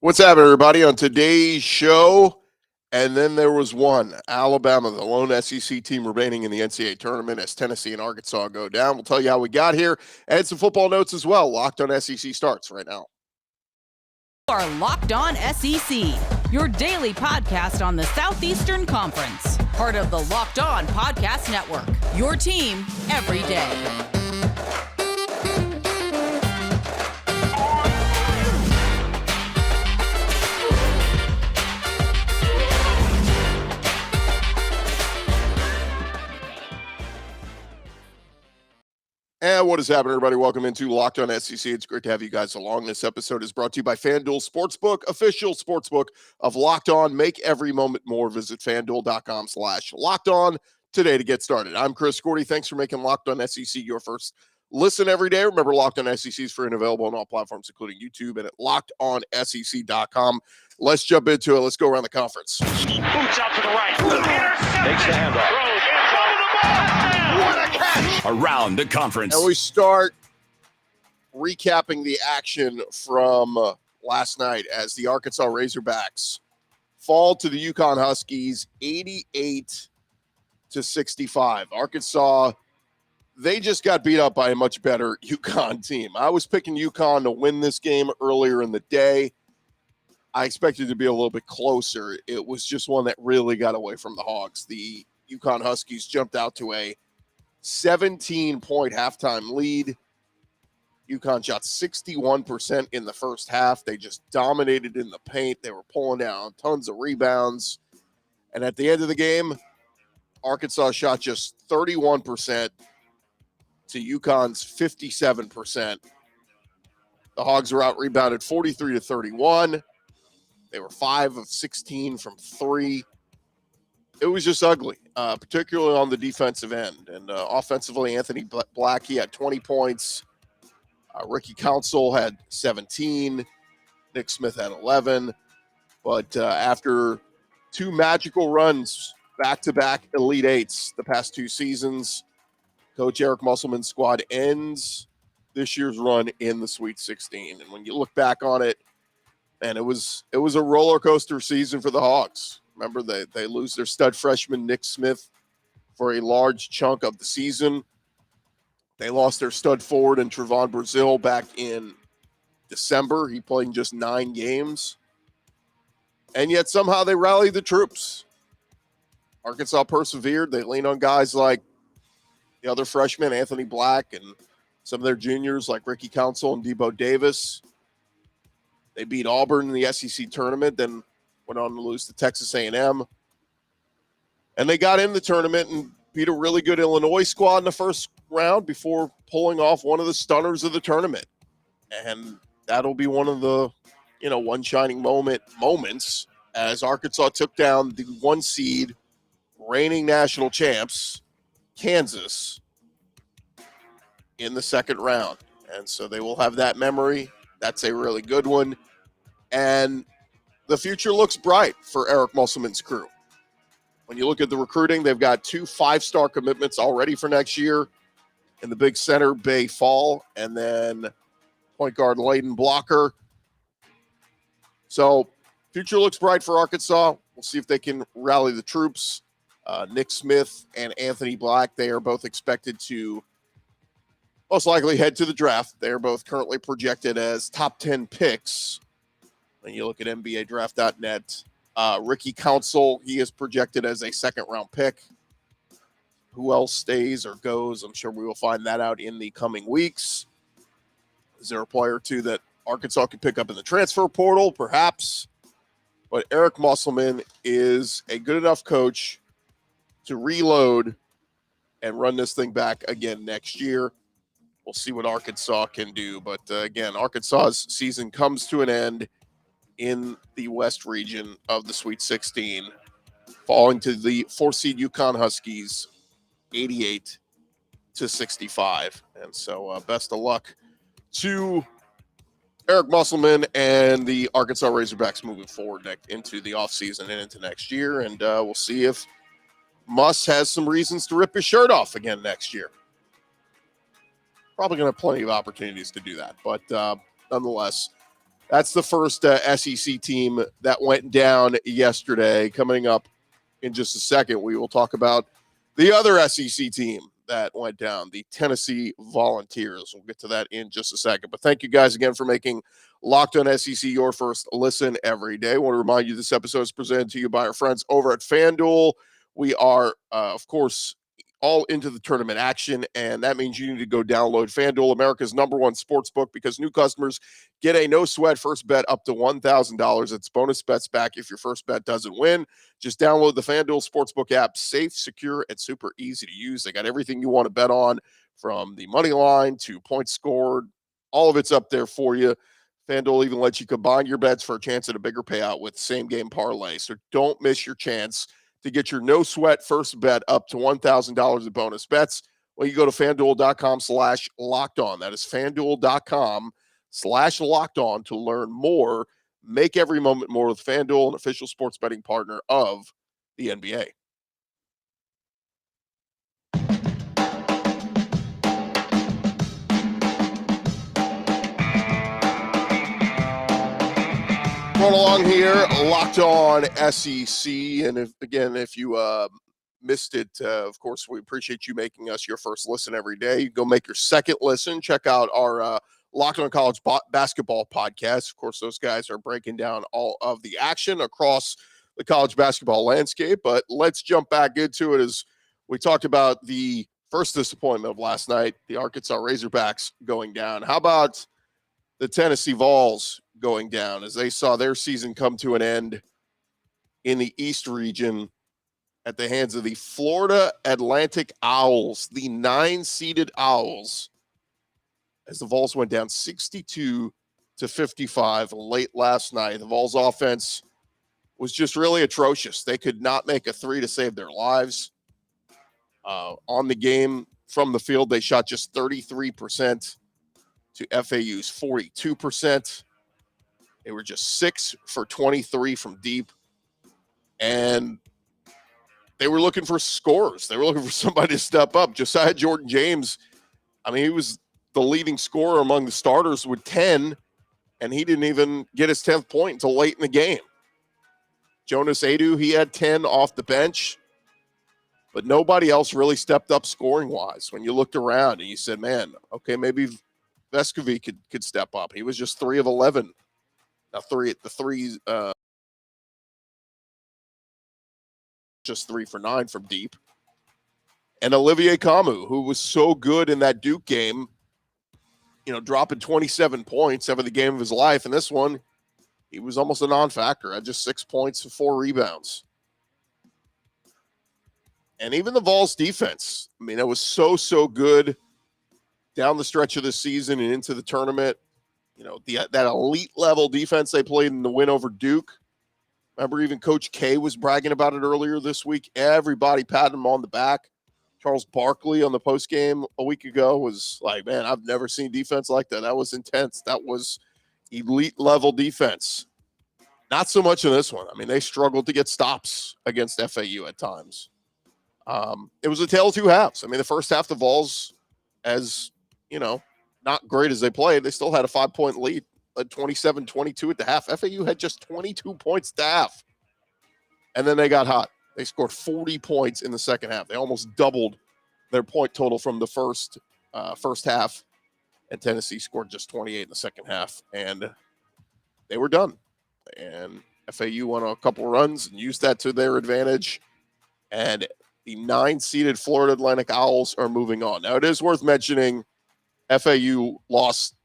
What's happening, everybody? On today's show, and then there was one, Alabama, the lone SEC team remaining in the NCAA Tournament as Tennessee and Arkansas go down. We'll tell you how we got here and some football notes as well. Locked on SEC starts right now. You are Locked On SEC, your daily podcast on the Southeastern Conference. Part of the Locked On Podcast Network, your team every day. And what is happening, everybody? Welcome into Locked On SEC. It's great to have you guys along. This episode is brought to you by FanDuel Sportsbook, official sportsbook of Locked On. Make every moment more. Visit FanDuel.com/Locked On today to get started. I'm Chris Gordy. Thanks for making Locked On SEC your first listen every day. Remember, Locked On SEC is free and available on all platforms, including YouTube and at LockedOnSEC.com. Let's jump into it. Let's go around the conference. Boots out to the right. Takes the handoff. What a catch! Around the conference. And we start recapping the action from last night as the Arkansas Razorbacks fall to the UConn Huskies 88-65. Arkansas, they just got beat up by a much better UConn team. I was picking UConn to win this game earlier in the day. I expected it to be a little bit closer. It was just one that really got away from the Hogs. The UConn Huskies jumped out to a 17-point halftime lead. UConn shot 61% in the first half. They just dominated in the paint. They were pulling down tons of rebounds. And at the end of the game, Arkansas shot just 31% to UConn's 57%. The Hogs were out-rebounded 43-31. They were 5 of 16 from 3. It was just ugly, particularly on the defensive end. And offensively, Anthony Black, he had 20 points. Ricky Council had 17. Nick Smith had 11. But after two magical runs, back-to-back Elite Eights the past two seasons, Coach Eric Musselman's squad ends this year's run in the Sweet 16. And when you look back on it, man, it was a roller coaster season for the Hogs. Remember, they lose their stud freshman, Nick Smith, for a large chunk of the season. They lost their stud forward in Trevon Brazil back in December. He played in just 9 games. And yet somehow they rallied the troops. Arkansas persevered. They leaned on guys like the other freshmen, Anthony Black, and some of their juniors like Ricky Council and Debo Davis. They beat Auburn in the SEC tournament, then went on to lose to Texas A&M. And they got in the tournament and beat a really good Illinois squad in the first round before pulling off one of the stunners of the tournament. And that'll be one of the, one shining moments as Arkansas took down the 1 seed reigning national champs, Kansas, in the second round. And so they will have that memory. That's a really good one. And the future looks bright for Eric Musselman's crew. When you look at the recruiting, they've got 2 5-star commitments already for next year in the big center, Bay Fall, and then point guard Layden Blocker. So future looks bright for Arkansas. We'll see if they can rally the troops. Nick Smith and Anthony Black, they are both expected to most likely head to the draft. They are both currently projected as top 10 picks. When you look at NBADraft.net, Ricky Council, he is projected as a second-round pick. Who else stays or goes? I'm sure we will find that out in the coming weeks. Is there a player or two that Arkansas could pick up in the transfer portal? Perhaps. But Eric Musselman is a good enough coach to reload and run this thing back again next year. We'll see what Arkansas can do. But, again, Arkansas's season comes to an end in the West region of the Sweet 16, falling to the 4-seed UConn Huskies, 88-65. And so best of luck to Eric Musselman and the Arkansas Razorbacks moving forward into the offseason and into next year. And we'll see if Muss has some reasons to rip his shirt off again next year. Probably going to have plenty of opportunities to do that. But nonetheless, That's the first SEC team that went down yesterday. Coming up in just a second, we will talk about the other SEC team that went down, the Tennessee Volunteers. We'll get to that in just a second. But thank you guys again for making Locked On SEC your first listen every day. I want to remind you this episode is presented to you by our friends over at FanDuel. We are, of course, all into the tournament action, and that means you need to go download FanDuel, America's #1 sports book, because new customers get a no-sweat first bet up to $1,000. It's bonus bets back if your first bet doesn't win. Just download the FanDuel Sportsbook app. Safe, secure, and super easy to use. They got everything you want to bet on, from the money line to points scored. All of it's up there for you. FanDuel even lets you combine your bets for a chance at a bigger payout with same-game parlay. So don't miss your chance to get your no-sweat first bet up to $1,000 in bonus bets. Well, you go to FanDuel.com/lockedon. That is FanDuel.com/lockedon to learn more. Make every moment more with FanDuel, an official sports betting partner of the NBA. Going along here, Locked On SEC, and if you missed it, of course, we appreciate you making us your first listen every day. You go make your second listen. Check out our Locked On College Basketball podcast. Of course, those guys are breaking down all of the action across the college basketball landscape. But let's jump back into it as we talked about the first disappointment of last night, the Arkansas Razorbacks going down. How about the Tennessee Vols going down as they saw their season come to an end in the East region at the hands of the Florida Atlantic Owls, the 9-seeded Owls, as the Vols went down 62-55 late last night. The Vols offense was just really atrocious. They could not make a three to save their lives. On the game from the field, they shot just 33% to FAU's 42%. They were just 6 for 23 from deep. And they were looking for scorers. They were looking for somebody to step up. Josiah Jordan-James, I mean, he was the leading scorer among the starters with 10, and he didn't even get his 10th point until late in the game. Jonas Adu, he had 10 off the bench, but nobody else really stepped up scoring-wise. When you looked around and you said, man, okay, maybe Vescovi could step up. He was just 3 of 11. Now, just 3 for 9 from deep. And Olivier Camus, who was so good in that Duke game, dropping 27 points, having the game of his life. And this one, he was almost a non-factor. Had just 6 points and 4 rebounds. And even the Vols defense, I mean, it was so good down the stretch of the season and into the tournament. That elite level defense they played in the win over Duke. Remember, even Coach K was bragging about it earlier this week. Everybody patted him on the back. Charles Barkley on the postgame a week ago was like, man, I've never seen defense like that. That was intense. That was elite level defense. Not so much in this one. I mean, they struggled to get stops against FAU at times. It was a tale of two halves. I mean, the first half, the Vols, as not great as they played, they still had a 5-point lead at 27-22 at the half. FAU had just 22 points to half. And then they got hot. They scored 40 points in the second half. They almost doubled their point total from the first half. And Tennessee scored just 28 in the second half. And they were done. And FAU went on a couple runs and used that to their advantage. And the 9-seeded Florida Atlantic Owls are moving on. Now, it is worth mentioning FAU lost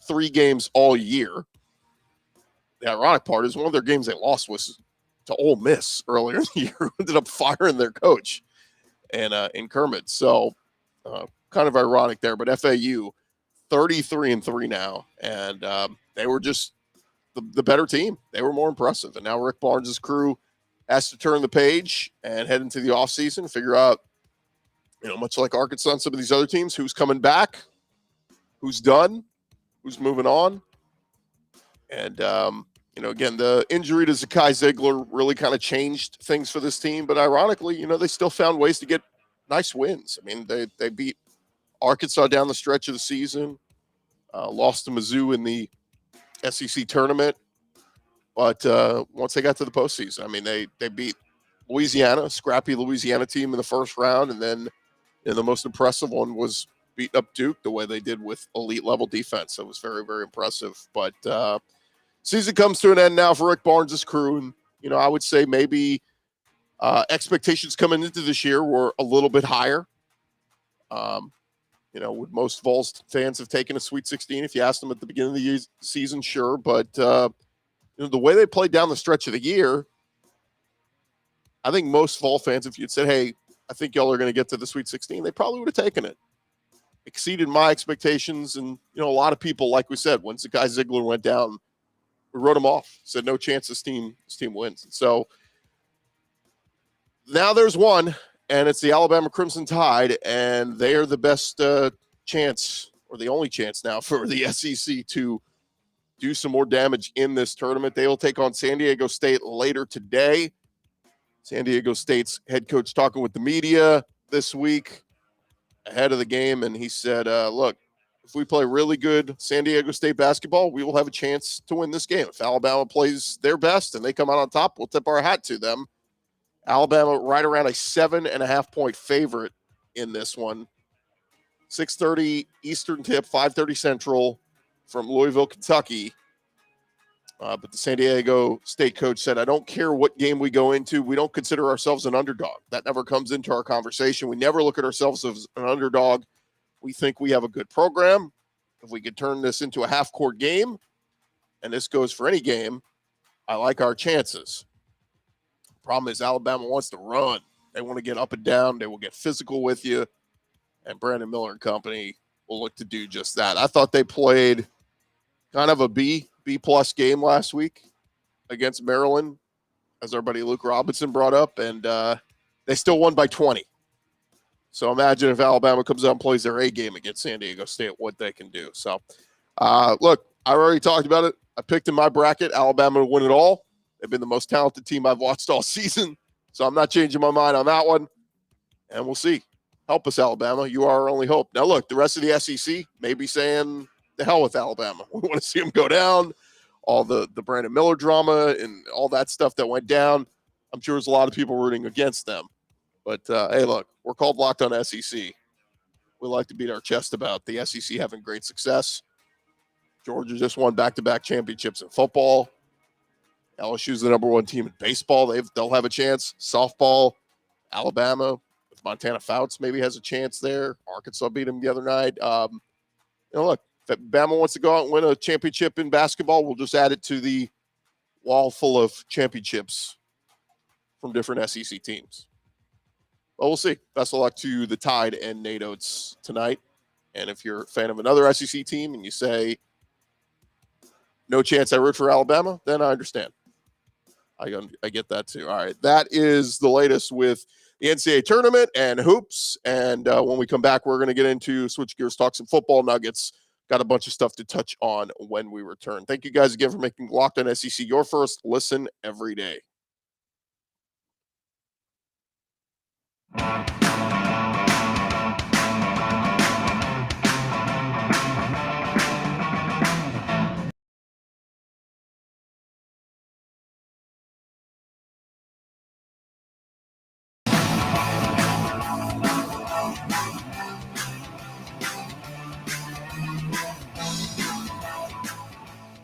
3 games all year. The ironic part is one of their games they lost was to Ole Miss earlier in the year, who ended up firing their coach and in Kermit. So kind of ironic there. But FAU 33-3 now, and they were just the better team. They were more impressive. And now Rick Barnes' crew has to turn the page and head into the offseason, figure out, much like Arkansas and some of these other teams, who's coming back, who's done, who's moving on. And, again, the injury to Zakai Ziegler really kind of changed things for this team. But ironically, they still found ways to get nice wins. I mean, they beat Arkansas down the stretch of the season, lost to Mizzou in the SEC tournament. But once they got to the postseason, I mean, they beat Louisiana, a scrappy Louisiana team in the first round. And then the most impressive one was beating up Duke the way they did with elite level defense. It was very, very impressive. But season comes to an end now for Rick Barnes' crew. And, I would say maybe expectations coming into this year were a little bit higher. Would most Vols fans have taken a Sweet 16 if you asked them at the beginning of the season? Sure. But, the way they played down the stretch of the year, I think most Vol fans, if you'd said, hey, I think y'all are going to get to the Sweet 16, they probably would have taken it. Exceeded my expectations. And, a lot of people, like we said, once the guy Ziegler went down, we wrote him off. Said, no chance this team wins. And so now there's one, and it's the Alabama Crimson Tide, and they are the best chance, or the only chance now for the SEC to do some more damage in this tournament. They will take on San Diego State later today. San Diego State's head coach talking with the media this week ahead of the game, and he said, look, if we play really good San Diego State basketball, we will have a chance to win this game. If Alabama plays their best and they come out on top, we'll tip our hat to them. Alabama right around a 7.5-point favorite in this one. 6:30 Eastern tip, 5:30 Central from Louisville, Kentucky. But the San Diego State coach said, I don't care what game we go into. We don't consider ourselves an underdog. That never comes into our conversation. We never look at ourselves as an underdog. We think we have a good program. If we could turn this into a half-court game, and this goes for any game, I like our chances. Problem is Alabama wants to run. They want to get up and down. They will get physical with you. And Brandon Miller and company will look to do just that. I thought they played kind of a B-plus game last week against Maryland, as our buddy Luke Robinson brought up, and they still won by 20. So imagine if Alabama comes out and plays their A game against San Diego State, what they can do. So, look, I already talked about it. I picked in my bracket Alabama to win it all. They've been the most talented team I've watched all season, so I'm not changing my mind on that one. And we'll see. Help us, Alabama. You are our only hope. Now, look, the rest of the SEC may be saying, the hell with Alabama. We want to see them go down. All the Brandon Miller drama and all that stuff that went down. I'm sure there's a lot of people rooting against them. But, hey, look, we're called Locked On SEC. We like to beat our chest about the SEC having great success. Georgia just won back-to-back championships in football. LSU's the number one team in baseball. They'll have a chance. Softball, Alabama, with Montana Fouts maybe has a chance there. Arkansas beat them the other night. Look, if Bama wants to go out and win a championship in basketball, we'll just add it to the wall full of championships from different SEC teams. Well, we'll see. Best of luck to the Tide and Nate Oates tonight. And if you're a fan of another SEC team and you say, no chance I root for Alabama, then I understand. I get that too. All right, that is the latest with the NCAA Tournament and hoops. And when we come back, we're going to get into switch gears, talk some football nuggets. Got a bunch of stuff to touch on when we return. Thank you guys again for making Locked On SEC your first listen every day.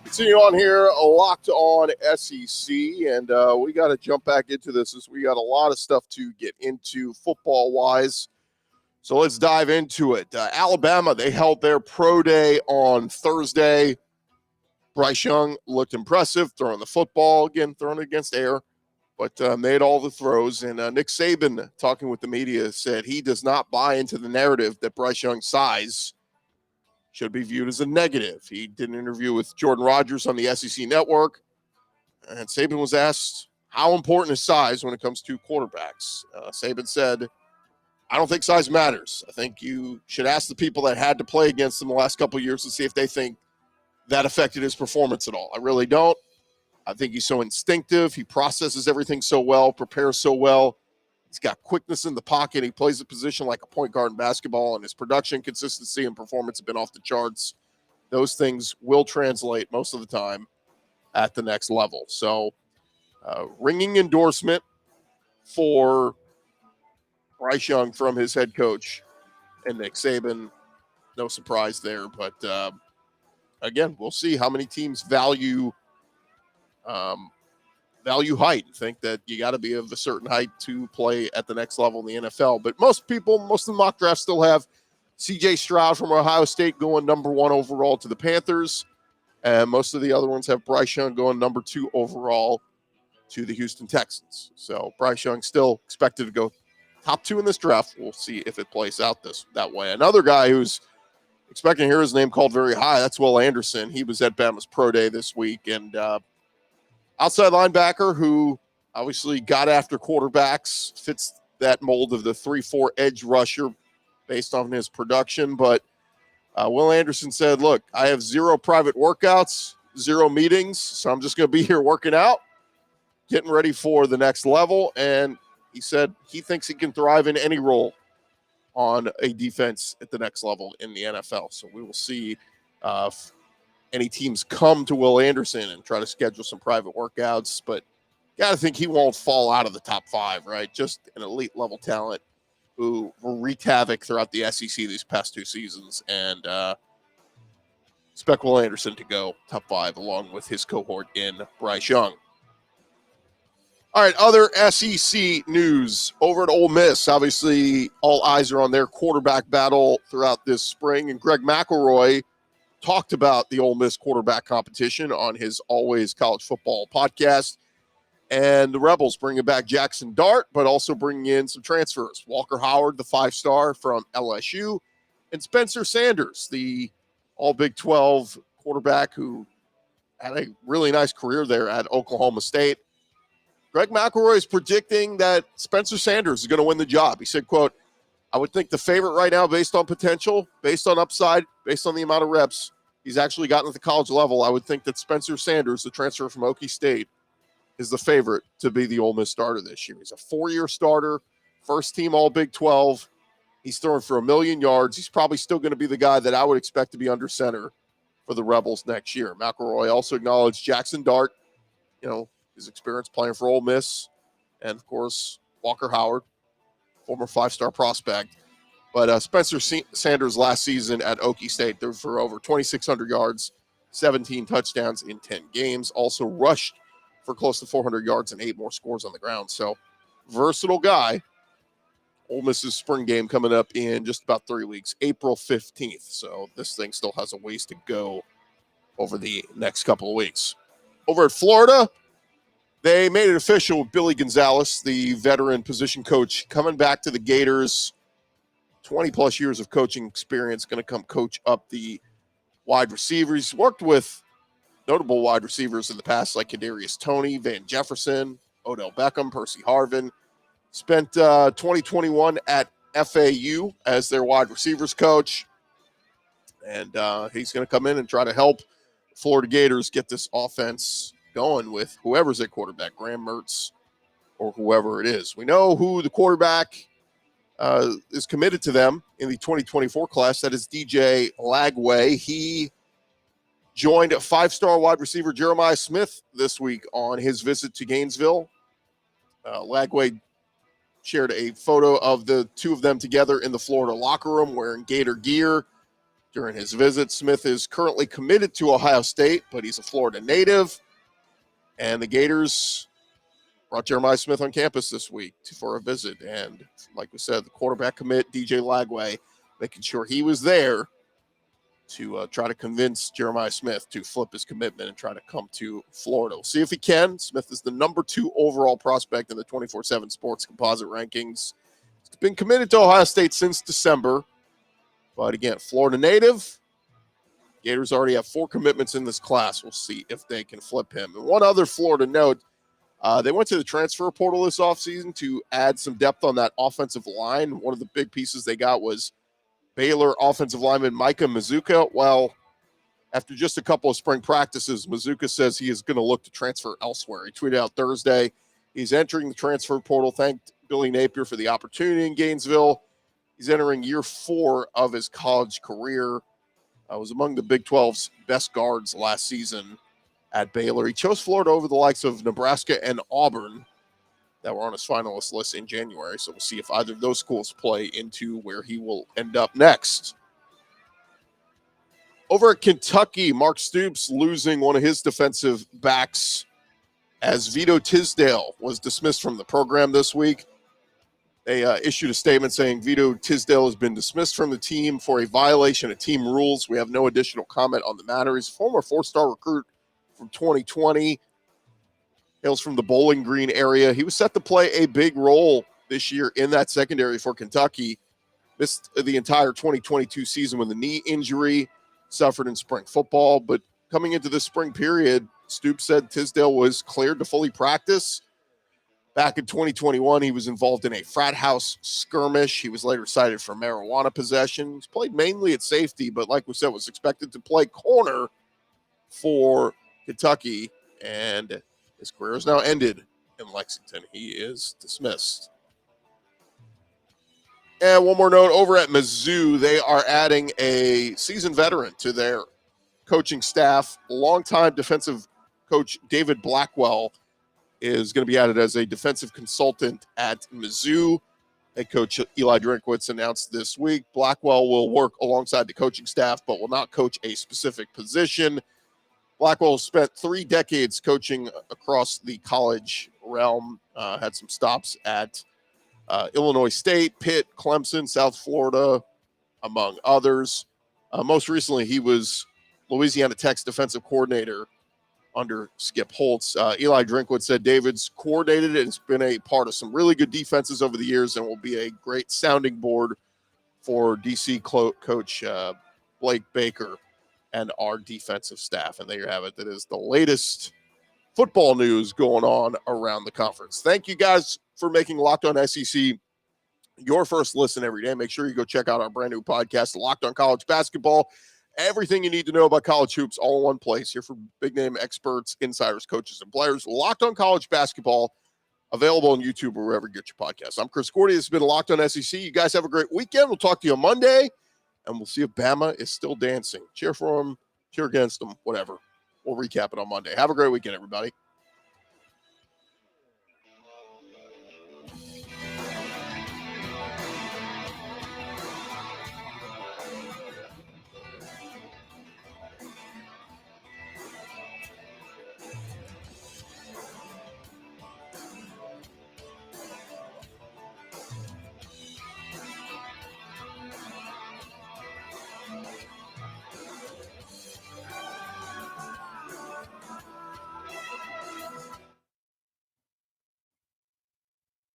Continue on here, Locked On SEC, and we got to jump back into this as we got a lot of stuff to get into football-wise. So let's dive into it. Alabama, they held their pro day on Thursday. Bryce Young looked impressive, throwing the football, again, throwing it against air, but made all the throws. And Nick Saban, talking with the media, said he does not buy into the narrative that Bryce Young's size should be viewed as a negative. He did an interview with Jordan Rodgers on the SEC Network, and Saban was asked how important is size when it comes to quarterbacks. Saban said, I don't think size matters. I think you should ask the people that had to play against him the last couple of years to see if they think that affected his performance at all. I really don't. I think he's so instinctive. He processes everything so well, prepares so well. He's got quickness in the pocket. He plays the position like a point guard in basketball, and his production, consistency, and performance have been off the charts. those things will translate most of the time at the next level. So, ringing endorsement for Bryce Young from his head coach and Nick Saban. No surprise there, but again, we'll see how many teams value height and think that you got to be of a certain height to play at the next level in the NFL. But most of the mock drafts still have C.J. Stroud from Ohio State going number 1 overall to the Panthers, and most of the other ones have Bryce Young going number 2 overall to the Houston Texans. So Bryce Young still expected to go top 2 in this draft. We'll see if it plays out that way. Another guy who's expecting to hear his name called very high, that's Will Anderson. He was at Bama's Pro Day this week, and outside linebacker who obviously got after quarterbacks, fits that mold of the 3-4 edge rusher based on his production. But Will Anderson said, look, I have 0 private workouts, 0 meetings, so I'm just going to be here working out, getting ready for the next level. And he said he thinks he can thrive in any role on a defense at the next level in the NFL. So we will see if any teams come to Will Anderson and try to schedule some private workouts. But got to think he won't fall out of the top 5, right? Just an elite level talent who wreaked havoc throughout the SEC these past 2 seasons. And expect Will Anderson to go top 5 along with his cohort in Bryce Young. All right, other SEC news over at Ole Miss. Obviously, all eyes are on their quarterback battle throughout this spring. And Greg McElroy talked about the Ole Miss quarterback competition on his Always College Football podcast. And the Rebels bringing back Jackson Dart, but also bringing in some transfers. Walker Howard, the 5-star from LSU, and Spencer Sanders, the All-Big 12 quarterback who had a really nice career there at Oklahoma State. Greg McElroy is predicting that Spencer Sanders is going to win the job. He said, quote, I would think the favorite right now based on potential, based on upside, based on the amount of reps he's actually gotten at the college level, I would think that Spencer Sanders, the transfer from Okie State, is the favorite to be the Ole Miss starter this year. He's a 4-year starter, first team All-Big 12. He's throwing for 1 million yards. He's probably still going to be the guy that I would expect to be under center for the Rebels next year. McElroy also acknowledged Jackson Dart, his experience playing for Ole Miss, and, of course, Walker Howard, former 5-star prospect. But Spencer Sanders last season at Okie State threw for over 2,600 yards, 17 touchdowns in 10 games, also rushed for close to 400 yards and 8 more scores on the ground. So, versatile guy. Ole Miss's spring game coming up in just about 3 weeks, April 15th. So, this thing still has a ways to go over the next couple of weeks. Over at Florida, they made it official with Billy Gonzalez, the veteran position coach, coming back to the Gators. 20-plus years of coaching experience, going to come coach up the wide receivers. Worked with notable wide receivers in the past like Kadarius Toney, Van Jefferson, Odell Beckham, Percy Harvin. Spent 2021 at FAU as their wide receivers coach. And he's going to come in and try to help Florida Gators get this offense going with whoever's at quarterback, Graham Mertz or whoever it is. We know who the quarterback is committed to them in the 2024 class. That is DJ Lagway. He joined 5-star wide receiver Jeremiah Smith this week on his visit to Gainesville. Lagway shared a photo of the two of them together in the Florida locker room wearing Gator gear during his visit. Smith is currently committed to Ohio State, but he's a Florida native. And the Gators brought Jeremiah Smith on campus this week for a visit. And like we said, the quarterback commit, DJ Lagway, making sure he was there to try to convince Jeremiah Smith to flip his commitment and try to come to Florida. We'll see if he can. Smith is the number 2 overall prospect in the 24/7 Sports Composite rankings. He's been committed to Ohio State since December. But again, Florida native. Gators already have 4 commitments in this class. We'll see if they can flip him. And one other Florida note, they went to the transfer portal this offseason to add some depth on that offensive line. One of the big pieces they got was Baylor offensive lineman Micah Mazuka. Well, after just a couple of spring practices, Mazuka says he is going to look to transfer elsewhere. He tweeted out Thursday he's entering the transfer portal. Thanked Billy Napier for the opportunity in Gainesville. He's entering year 4 of his college career. Was among the Big 12's best guards last season at Baylor. He chose Florida over the likes of Nebraska and Auburn that were on his finalist list in January. So we'll see if either of those schools play into where he will end up next. Over at Kentucky, Mark Stoops losing one of his defensive backs as Vito Tisdale was dismissed from the program this week. They issued a statement saying Vito Tisdale has been dismissed from the team for a violation of team rules. We have no additional comment on the matter. He's a former four-star recruit from 2020. Hails from the Bowling Green area. He was set to play a big role this year in that secondary for Kentucky. Missed the entire 2022 season with a knee injury, suffered in spring football. But coming into the spring period, Stoops said Tisdale was cleared to fully practice. Back in 2021, he was involved in a frat house skirmish. He was later cited for marijuana possession. He's played mainly at safety, but like we said, was expected to play corner for Kentucky. And his career is now ended in Lexington. He is dismissed. And one more note, over at Mizzou, they are adding a seasoned veteran to their coaching staff. Longtime defensive coach David Blackwell is going to be added as a defensive consultant at Mizzou. Head coach Eli Drinkwitz announced this week Blackwell will work alongside the coaching staff, but will not coach a specific position. Blackwell spent 3 decades coaching across the college realm, had some stops at Illinois State, Pitt, Clemson, South Florida, among others. Most recently, he was Louisiana Tech's defensive coordinator under Skip Holtz. Eli Drinkwitz said David's coordinated and has been a part of some really good defenses over the years and will be a great sounding board for DC coach Blake Baker and our defensive staff. And there you have it. That is the latest football news going on around the conference. Thank you guys for making Locked On SEC your first listen every day. Make sure you go check out our brand new podcast, Locked On College Basketball. Everything you need to know about college hoops all in one place. Here for big name experts, insiders, coaches, and players. Locked On College Basketball, available on YouTube or wherever you get your podcasts. I'm Chris Gordy. This has been Locked On SEC. You guys have a great weekend. We'll talk to you on Monday, and we'll see if Bama is still dancing. Cheer for them, cheer against them, whatever. We'll recap it on Monday. Have a great weekend, everybody.